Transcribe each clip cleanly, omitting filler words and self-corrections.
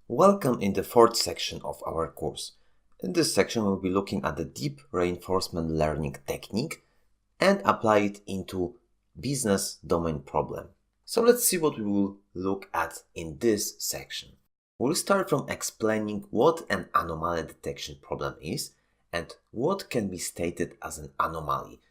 Welcome in the fourth section of our course. In this section we'll be looking at the deep reinforcement learning technique and apply it into business domain problem. So let's see what we will look at in this section. We'll start from explaining what an anomaly detection problem is and what can be stated as an anomaly.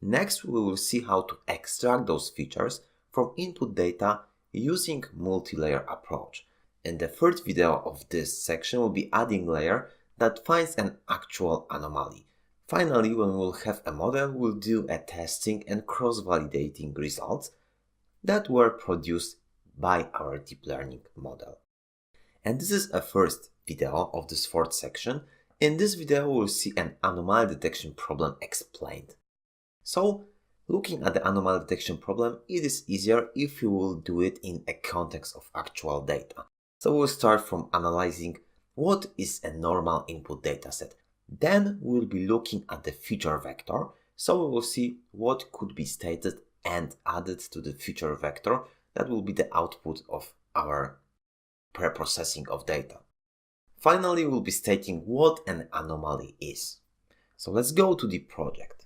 Next, we will see how to extract those features from input data using multi-layer approach. In the third video of this section, we'll be adding layer that finds an actual anomaly. Finally, when we'll have a model, we'll do a testing and cross-validating results that were produced by our deep learning model. And this is a first video of this fourth section. In this video, we'll see an anomaly detection problem explained. So, looking at the anomaly detection problem, it is easier if you will do it in a context of actual data. So we'll start from analyzing what is a normal input dataset. Then we'll be looking at the feature vector. So we will see what could be stated and added to the feature vector that will be the output of our pre-processing of data. Finally, we'll be stating what an anomaly is. So let's go to the project.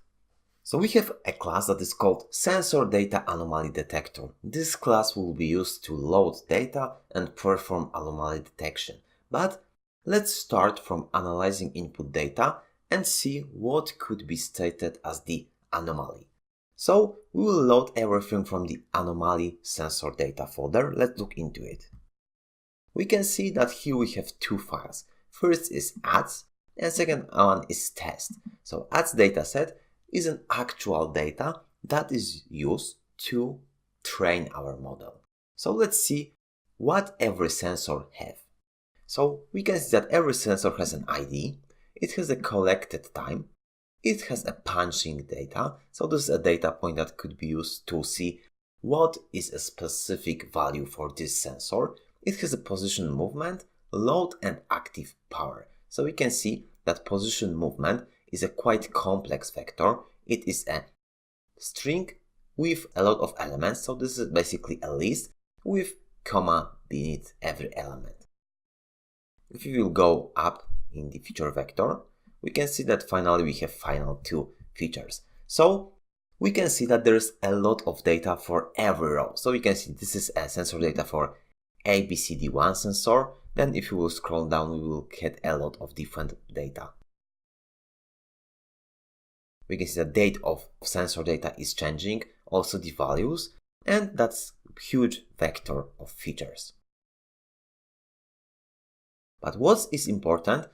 So we have a class that is called Sensor Data Anomaly Detector. This class will be used to load data and perform anomaly detection. But let's start from analyzing input data and see what could be stated as the anomaly. So we will load everything from the anomaly sensor data folder. Let's look into it. We can see that here we have two files. First is ads and second one is test. So ads dataset is an actual data that is used to train our model. So let's see what every sensor have. So we can see that every sensor has an ID, it has a collected time, it has a punching data. So this is a data point that could be used to see what is a specific value for this sensor. It has a position movement, load and active power. So we can see that position movement is a quite complex vector. It is a string with a lot of elements, so this is basically a list with comma beneath every element. If we will go up in the feature vector, we can see that finally we have final two features. So we can see that there is a lot of data for every row. So we can see this is a sensor data for ABCD1 sensor. Then if you will scroll down, we will get a lot of different data. We can see the date of sensor data is changing, also the values, and that's a huge vector of features. But what is important,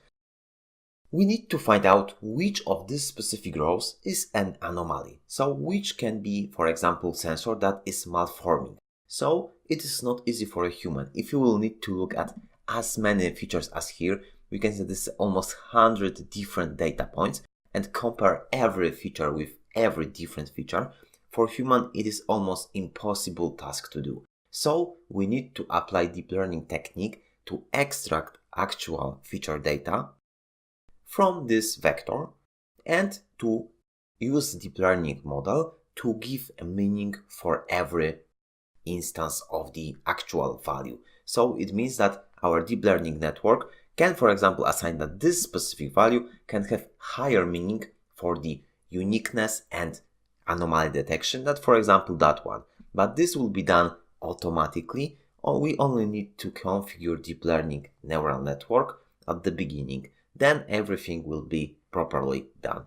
we need to find out which of these specific rows is an anomaly. So which can be, for example, sensor that is malforming. So it is not easy for a human. If you will need to look at as many features as here, we can see this is almost 100 different data points and compare every feature with every different feature. For human, it is almost impossible task to do. So we need to apply deep learning technique to extract actual feature data from this vector and to use deep learning model to give a meaning for every instance of the actual value. So it means that our deep learning network can, for example, assign that this specific value can have higher meaning for the uniqueness and anomaly detection than, for example, that one. But this will be done automatically, or we only need to configure deep learning neural network at the beginning. Then everything will be properly done.